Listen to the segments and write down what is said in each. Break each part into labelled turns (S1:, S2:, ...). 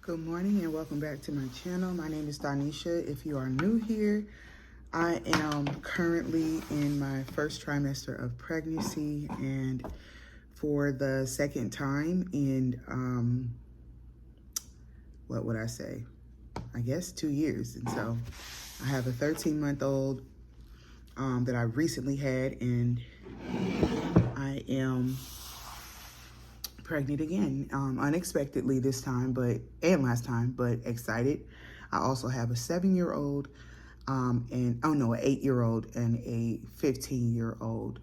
S1: Good morning and welcome back to my channel. My name is Donicha. If you are new here, I am currently in my first trimester of pregnancy and for the second time in, what would I say? I guess 2 years. And so I have a 13-month-old that I recently had, and I am pregnant again, unexpectedly this time, and last time, but excited. I also have a 7-year-old, an 8-year-old and a 15-year-old.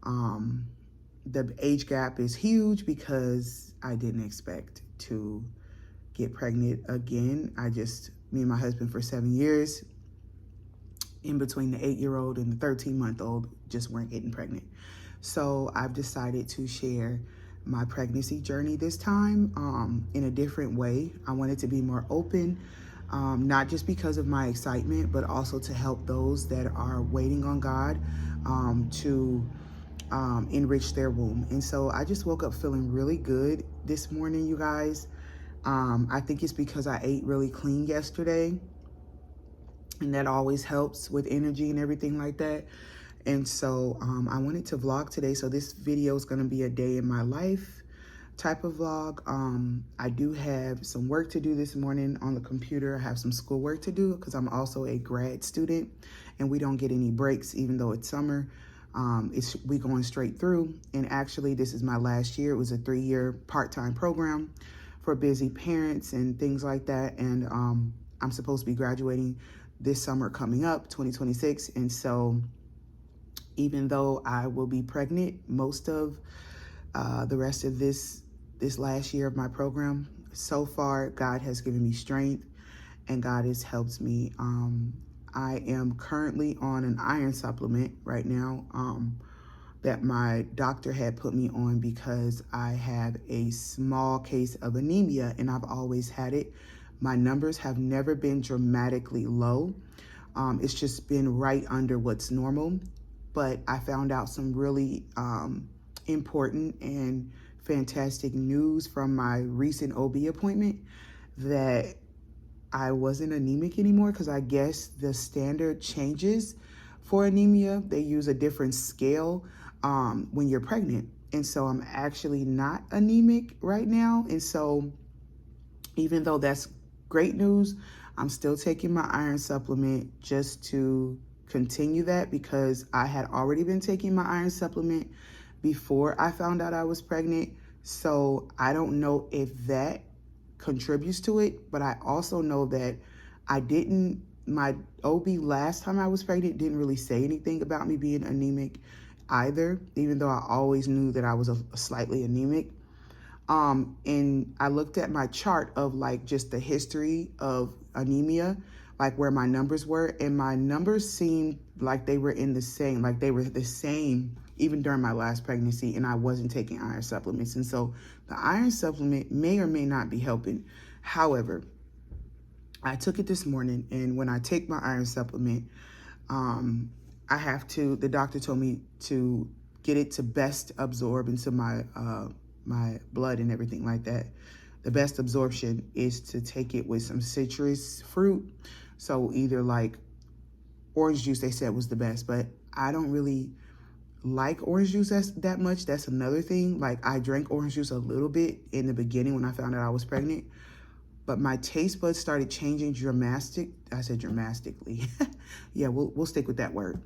S1: The age gap is huge because I didn't expect to get pregnant again. Me and my husband for 7 years, in between the 8-year-old and the 13-month-old, just weren't getting pregnant. So I've decided to share my pregnancy journey this time in a different way. I wanted to be more open, not just because of my excitement, but also to help those that are waiting on God to enrich their womb. And so I just woke up feeling really good this morning, you guys. I think it's because I ate really clean yesterday, and that always helps with energy and everything like that. And so I wanted to vlog today. So this video is going to be a day in my life type of vlog. I do have some work to do this morning on the computer. I have some schoolwork to do because I'm also a grad student and we don't get any breaks even though it's summer. We going straight through. And actually this is my last year. It was a 3-year part-time program for busy parents and things like that. And I'm supposed to be graduating this summer coming up, 2026. And so even though I will be pregnant most of the rest of this last year of my program, so far God has given me strength and God has helped me. I am currently on an iron supplement right now that my doctor had put me on because I have a small case of anemia and I've always had it. My numbers have never been dramatically low. It's just been right under what's normal. But I found out some really important and fantastic news from my recent OB appointment that I wasn't anemic anymore, because I guess the standard changes for anemia. They use a different scale when you're pregnant. And so I'm actually not anemic right now. And so even though that's great news, I'm still taking my iron supplement just to continue that, because I had already been taking my iron supplement before I found out I was pregnant. So I don't know if that contributes to it, but I also know that my OB last time I was pregnant didn't really say anything about me being anemic either, even though I always knew that I was slightly anemic. And I looked at my chart of like just the history of anemia, like where my numbers were, and my numbers seemed like they were the same even during my last pregnancy, and I wasn't taking iron supplements. And so the iron supplement may or may not be helping. However, I took it this morning, and when I take my iron supplement, the doctor told me to get it to best absorb into my blood and everything like that. The best absorption is to take it with some citrus fruit. So either like orange juice, they said was the best, but I don't really like orange juice that much. That's another thing. Like I drank orange juice a little bit in the beginning when I found out I was pregnant, but my taste buds started changing dramatically. Yeah, we'll stick with that word.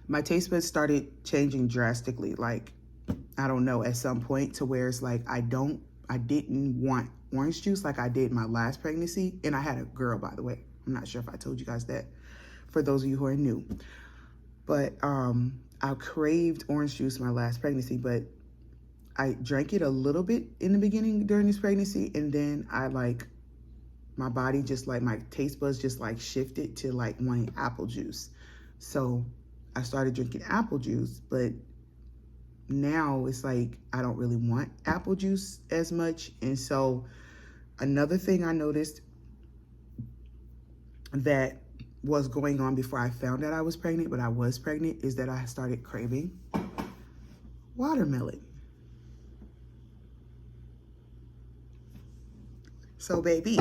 S1: My taste buds started changing drastically. Like, I don't know, at some point to where it's like I didn't want orange juice like I did my last pregnancy. And I had a girl, by the way. I'm not sure if I told you guys that, for those of you who are new. But I craved orange juice my last pregnancy, but I drank it a little bit in the beginning during this pregnancy. And then my body just my taste buds just shifted to wanting apple juice. So I started drinking apple juice, but now it's like I don't really want apple juice as much. And so another thing I noticed that was going on before I found out I was pregnant, but I was pregnant, is that I started craving watermelon. So baby,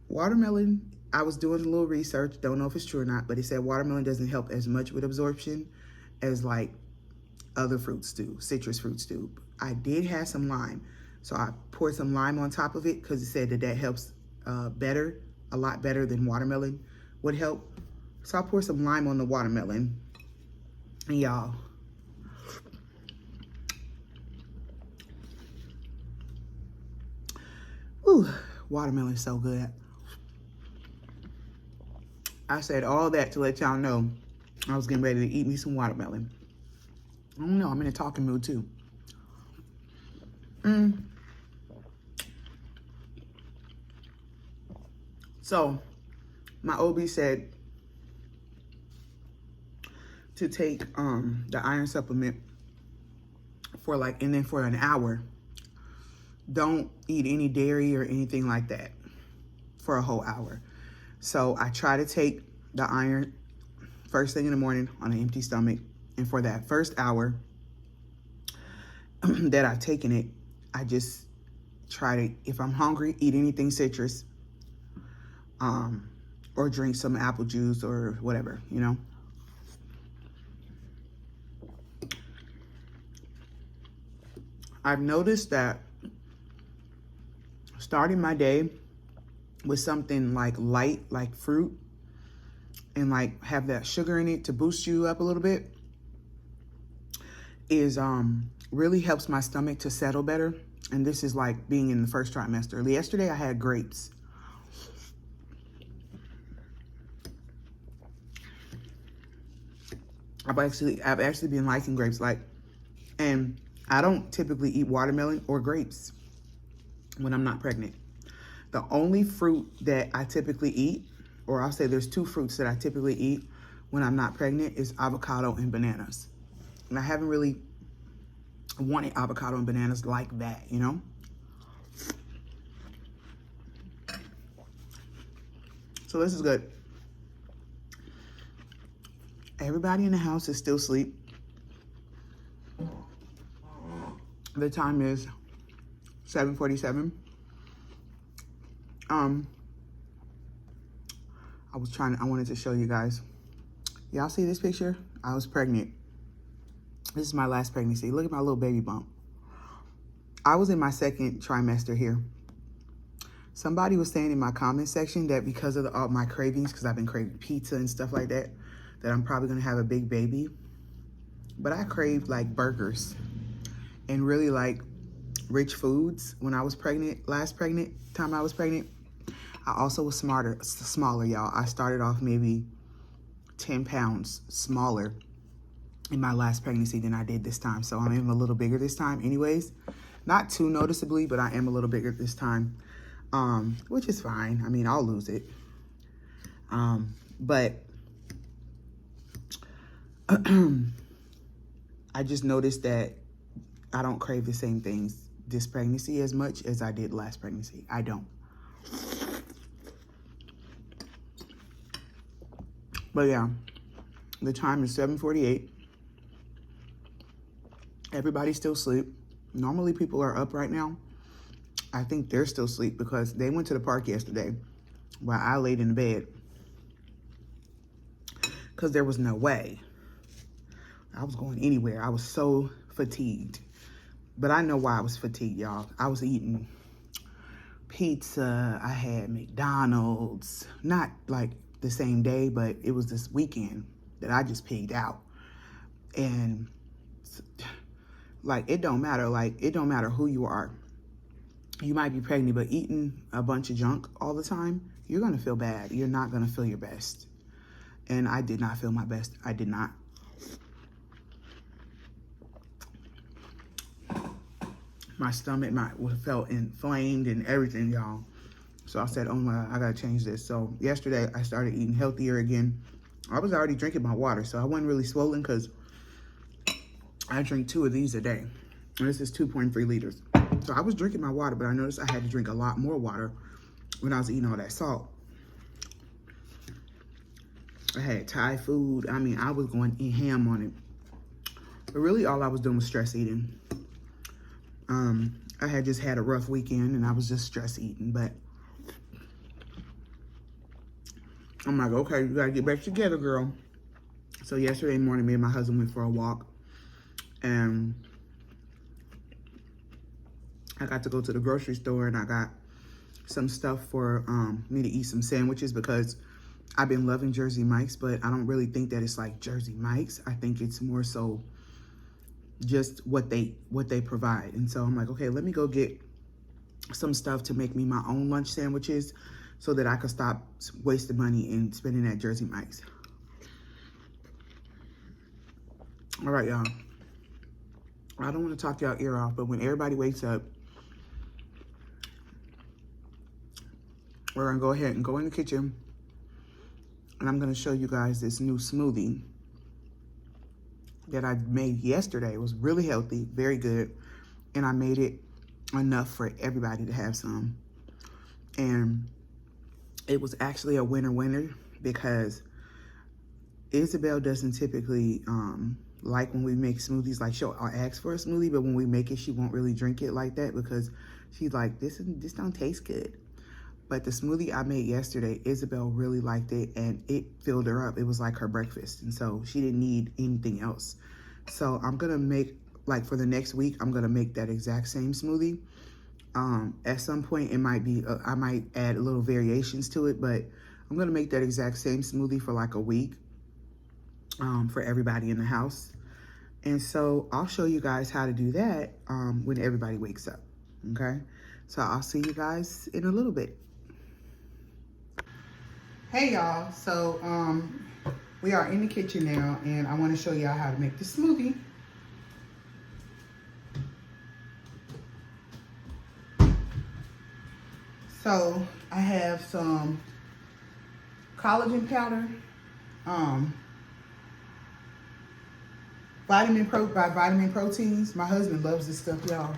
S1: watermelon, I was doing a little research, don't know if it's true or not, but it said watermelon doesn't help as much with absorption as like other fruits do, citrus fruits do. I did have some lime, so I poured some lime on top of it because it said that helps better, a lot better than watermelon would help. So I poured some lime on the watermelon, and y'all, ooh, watermelon is so good. I said all that to let y'all know I was getting ready to eat me some watermelon. I don't know, I'm in a talking mood too. So my OB said to take the iron supplement for like, and then for an hour, don't eat any dairy or anything like that for a whole hour. So I try to take the iron first thing in the morning on an empty stomach. And for that first hour that I've taken it, I just try to, if I'm hungry, eat anything citrus, or drink some apple juice or whatever, you know. I've noticed that starting my day with something like light, like fruit, and like have that sugar in it to boost you up a little bit is really helps my stomach to settle better. And this is like being in the first trimester. Yesterday I had grapes. I've actually been liking grapes, like, and I don't typically eat watermelon or grapes when I'm not pregnant. The only fruit that I typically eat, or I'll say there's two fruits that I typically eat when I'm not pregnant, is avocado and bananas. And I haven't really wanted avocado and bananas like that, you know? So this is good. Everybody in the house is still asleep. The time is 7:47. I wanted to show you guys. Y'all see this picture? I was pregnant. This is my last pregnancy. Look at my little baby bump. I was in my second trimester here. Somebody was saying in my comment section that because of all my cravings, because I've been craving pizza and stuff like that, that I'm probably gonna have a big baby. But I craved like burgers and really like rich foods when I was pregnant, time I was pregnant. I also was smaller, y'all. I started off maybe 10 pounds smaller in my last pregnancy than I did this time. So I'm a little bigger this time anyways. Not too noticeably, but I am a little bigger this time, which is fine. I mean, I'll lose it. But I just noticed that I don't crave the same things this pregnancy as much as I did last pregnancy. I don't. But yeah, the time is 7:48. Everybody's still asleep. Normally people are up right now. I think they're still asleep because they went to the park yesterday while I laid in bed because there was no way I was going anywhere. I was so fatigued. But I know why I was fatigued, y'all. I was eating pizza. I had McDonald's. Not like the same day, but it was this weekend that I just pigged out. And like, it don't matter. Like, it don't matter who you are. You might be pregnant, but eating a bunch of junk all the time, you're gonna feel bad. You're not gonna feel your best. And I did not feel my best. I did not. My stomach felt inflamed and everything, y'all. So I said, oh my God, I gotta change this. So yesterday I started eating healthier again. I was already drinking my water, so I wasn't really swollen because I drink 2 of these a day. And this is 2.3 liters. So I was drinking my water, but I noticed I had to drink a lot more water when I was eating all that salt. I had Thai food. I mean, I was going ham on it. But really all I was doing was stress eating. I had just had a rough weekend and I was just stress eating, but I'm like, okay, you gotta get back together, girl. So yesterday morning, me and my husband went for a walk, and I got to go to the grocery store, and I got some stuff for me to eat some sandwiches, because I've been loving Jersey Mike's, but I don't really think that it's like Jersey Mike's. I think it's more so just what they provide. And so I'm like, okay, let me go get some stuff to make me my own lunch sandwiches so that I could stop wasting money and spending at Jersey Mike's. All right, y'all. I don't want to talk y'all ear off, but when everybody wakes up, we're gonna go ahead and go in the kitchen, and I'm gonna show you guys this new smoothie that I made yesterday. It was really healthy, very good, and I made it enough for everybody to have some. And it was actually a winner because Isabel doesn't typically like when we make smoothies. Like, she'll ask for a smoothie, but when we make it, she won't really drink it like that because she's like, this don't taste good. But the smoothie I made yesterday, Isabel really liked it, and it filled her up. It was like her breakfast, and so she didn't need anything else. So I'm gonna make, like, for the next week, I'm gonna make that exact same smoothie. At some point, it might be, I might add little variations to it, but I'm gonna make that exact same smoothie for like a week for everybody in the house. And so I'll show you guys how to do that when everybody wakes up, okay? So I'll see you guys in a little bit. Hey y'all, so we are in the kitchen now, and I want to show y'all how to make the smoothie. So I have some collagen powder, Vitamin Proteins. My husband loves this stuff, y'all.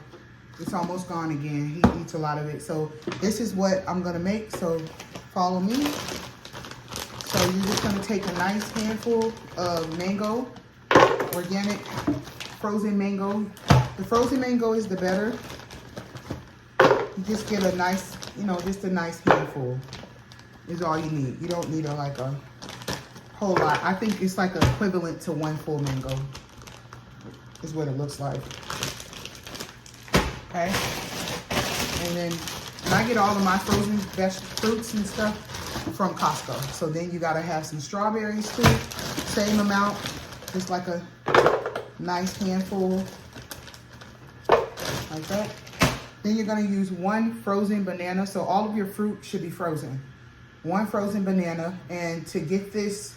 S1: It's almost gone again. He eats a lot of it. So this is what I'm gonna make, so follow me. So you're just gonna take a nice handful of mango, organic frozen mango. The frozen mango is the better. You just get a nice, just a nice handful is all you need. You don't need a whole lot. I think it's like equivalent to one full mango is what it looks like. Okay? And then, I get all of my frozen fruits and stuff from Costco. So then you gotta have some strawberries too, same amount, just like a nice handful, like that. Then you're gonna use one frozen banana, so all of your fruit should be frozen. One frozen banana, and to get this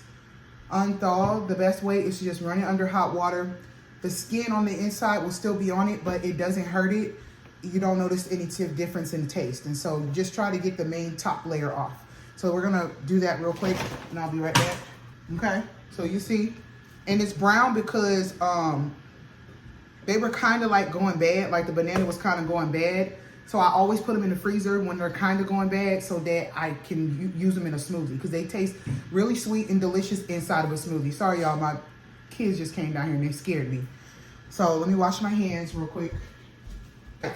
S1: unthawed, the best way is to just run it under hot water. The skin on the inside will still be on it, but it doesn't hurt it. You don't notice any difference in taste, and so just try to get the main top layer off. So we're gonna do that real quick, and I'll be right back. Okay, so you see, and it's brown because they were kind of like going bad, like the banana was kind of going bad. So I always put them in the freezer when they're kind of going bad so that I can use them in a smoothie, because they taste really sweet and delicious inside of a smoothie. Sorry y'all, my kids just came down here and they scared me. So let me wash my hands real quick.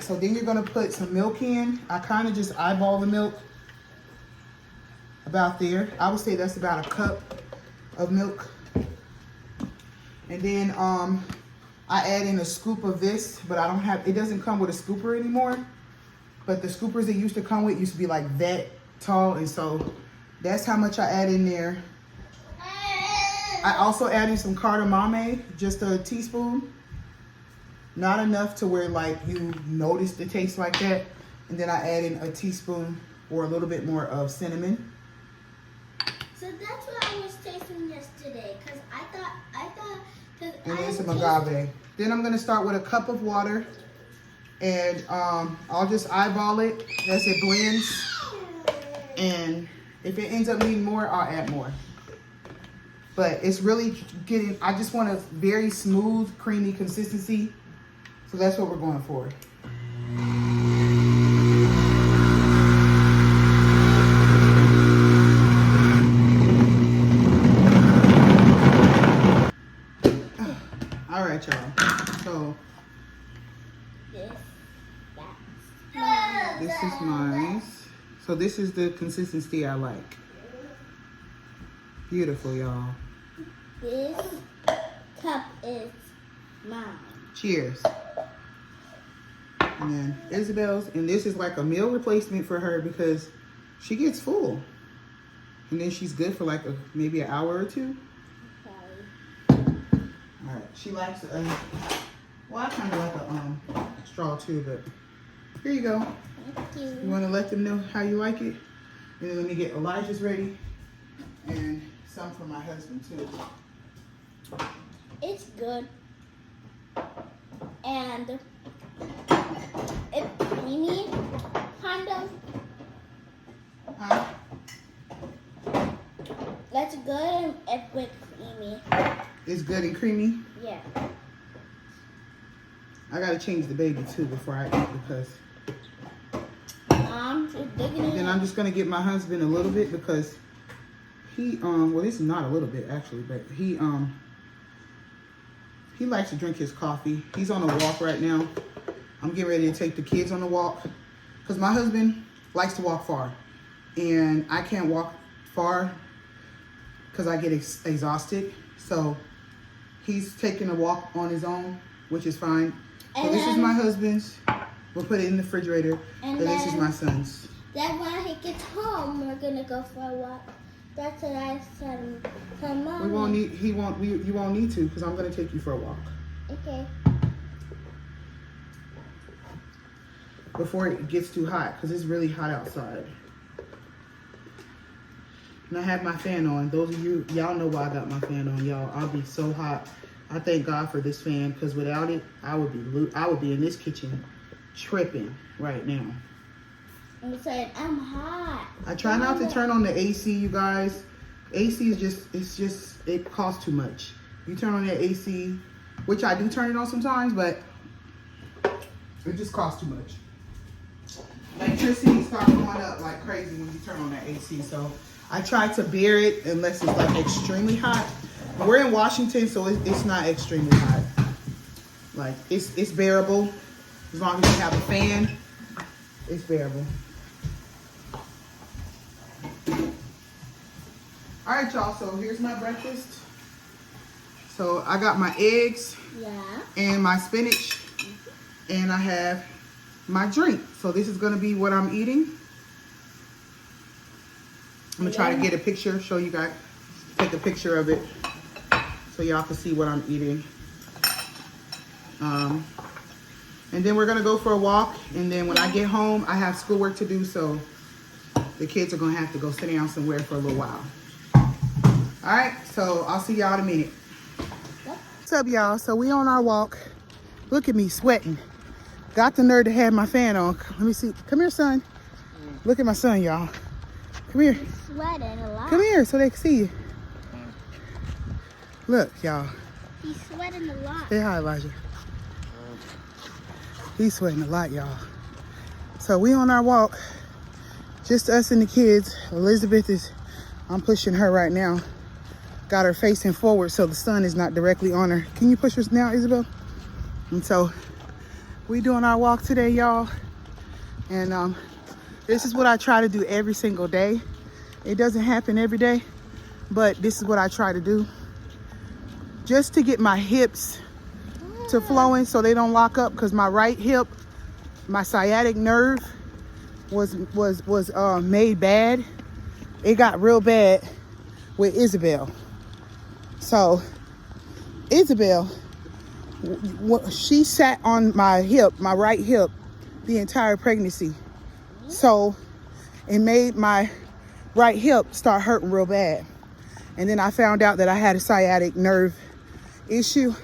S1: So then you're gonna put some milk in. I kind of just eyeball the milk. About there. I would say that's about a cup of milk. And then I add in a scoop of this, but I don't have, it doesn't come with a scooper anymore. But the scoopers it used to come with used to be like that tall, and so that's how much I add in there. I also add in some cardamom, just a teaspoon. Not enough to where like you notice the taste like that. And then I add in a teaspoon or a little bit more of cinnamon.
S2: So that's what I was tasting yesterday, because I thought,
S1: and then some agave. Then I'm gonna start with a cup of water, and I'll just eyeball it as it blends. And if it ends up needing more, I'll add more. But it's really getting, I just want a very smooth, creamy consistency. So that's what we're going for. All right, y'all. So This is mine. So this is the consistency I like. Beautiful, y'all.
S2: This cup is mine.
S1: Cheers. And then Isabel's, and this is like a meal replacement for her because she gets full. And then she's good for like maybe an hour or two.
S2: Okay.
S1: All right, she likes, well, I kind of like a straw too, but here you go.
S2: Thank you.
S1: You want to let them know how you like it? And then let me get Elijah's ready and some for my husband too.
S2: It's good. And it's creamy, kind of.
S1: Huh?
S2: That's good and it's with creamy.
S1: It's good and creamy.
S2: Yeah.
S1: I gotta change the baby too before I eat because.
S2: Then
S1: I'm just gonna give my husband a little bit because he well, this is not a little bit actually, but he likes to drink his coffee. He's on a walk right now. I'm getting ready to take the kids on a walk because my husband likes to walk far, and I can't walk far because I get exhausted. So he's taking a walk on his own, which is fine. So this is my husband's. We'll put it in the refrigerator. And this is my son's.
S2: Then when he gets home, we're gonna go for a walk. That's what I said to Mom.
S1: You won't need to because I'm gonna take you for a walk.
S2: Okay.
S1: Before it gets too hot because it's really hot outside. And I have my fan on. Those of you, y'all know why I got my fan on, y'all. I'll be so hot. I thank God for this fan because without it, I would be in this kitchen tripping right now.
S2: I'm saying I'm hot.
S1: I try not to turn on the AC, you guys. AC is it costs too much. You turn on that AC, which I do turn it on sometimes, but it just costs too much. Electricity starts going up like crazy when you turn on that AC. So I try to bear it unless it's like extremely hot. We're in Washington, so it's not extremely hot. Like it's bearable as long as you have a fan. It's bearable. All right, y'all. So here's my breakfast. So I got my eggs.
S2: Yeah.
S1: And my spinach, and I have my drink. So this is gonna be what I'm eating. I'm gonna try to get a picture, show you guys, take a picture of it so y'all can see what I'm eating. And then we're gonna go for a walk, and then when I get home, I have schoolwork to do, so the kids are gonna have to go sit down somewhere for a little while. All right, so I'll see y'all in a minute. What's up, y'all? So we on our walk. Look at me sweating. Got the nerve to have my fan on. Let me see. Come here, son. Look at my son, y'all. Come here.
S2: He's sweating a lot.
S1: Come here so they can see you. Look, y'all.
S2: He's sweating a lot.
S1: Say hi, Elijah. He's sweating a lot, y'all. So we on our walk. Just us and the kids. Elizabeth is, I'm pushing her right now. Got her facing forward so the sun is not directly on her. Can you push us now, Isabel? And so we doing our walk today, y'all. And this is what I try to do every single day. It doesn't happen every day, but this is what I try to do. Just to get my hips to flowing so they don't lock up, because my right hip, my sciatic nerve was made bad. It got real bad with Isabel. So Isabel, she sat on my hip, my right hip, the entire pregnancy. So it made my right hip start hurting real bad. And then I found out that I had a sciatic nerve issue.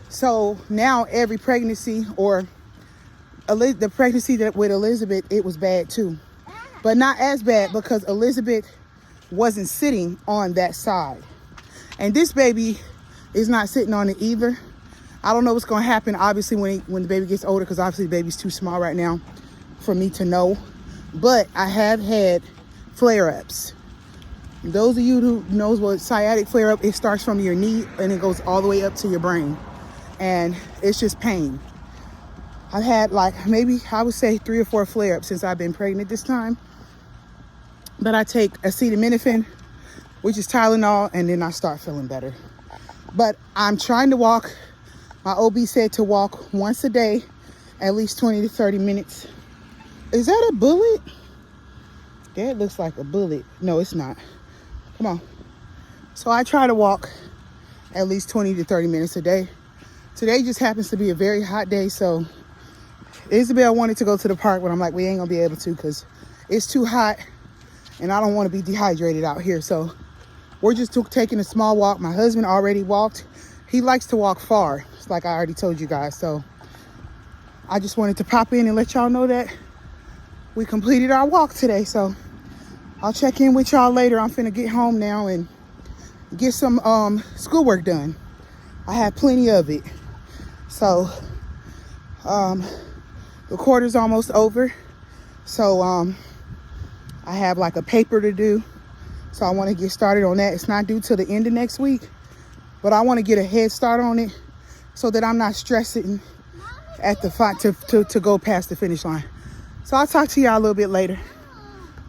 S1: So now every pregnancy, or the pregnancy that with Elizabeth, it was bad too. But not as bad because Elizabeth wasn't sitting on that side. And this baby is not sitting on it either. I don't know what's going to happen, obviously, when the baby gets older, because obviously the baby's too small right now for me to know. But I have had flare-ups. Those of you who knows what sciatic flare-up, it starts from your knee and it goes all the way up to your brain. And it's just pain. I've had like maybe I would say 3 or 4 flare-ups since I've been pregnant this time. But I take acetaminophen, which is Tylenol, and then I start feeling better. But I'm trying to walk. My OB said to walk once a day, at least 20 to 30 minutes. Is that a bullet? That looks like a bullet. No, it's not. Come on. So I try to walk at least 20 to 30 minutes a day. Today just happens to be a very hot day, so Isabel wanted to go to the park, but I'm like, we ain't gonna be able to because it's too hot and I don't want to be dehydrated out here. So we're just taking a small walk. My husband already walked. He likes to walk far, it's like I already told you guys. So I just wanted to pop in and let y'all know that we completed our walk today. So I'll check in with y'all later. I'm finna get home now and get some schoolwork done. I have plenty of it. So the quarter's almost over. So I have like a paper to do. So I want to get started on that. It's not due till the end of next week, but I want to get a head start on it so that I'm not stressing at the to go past the finish line. So I'll talk to y'all a little bit later.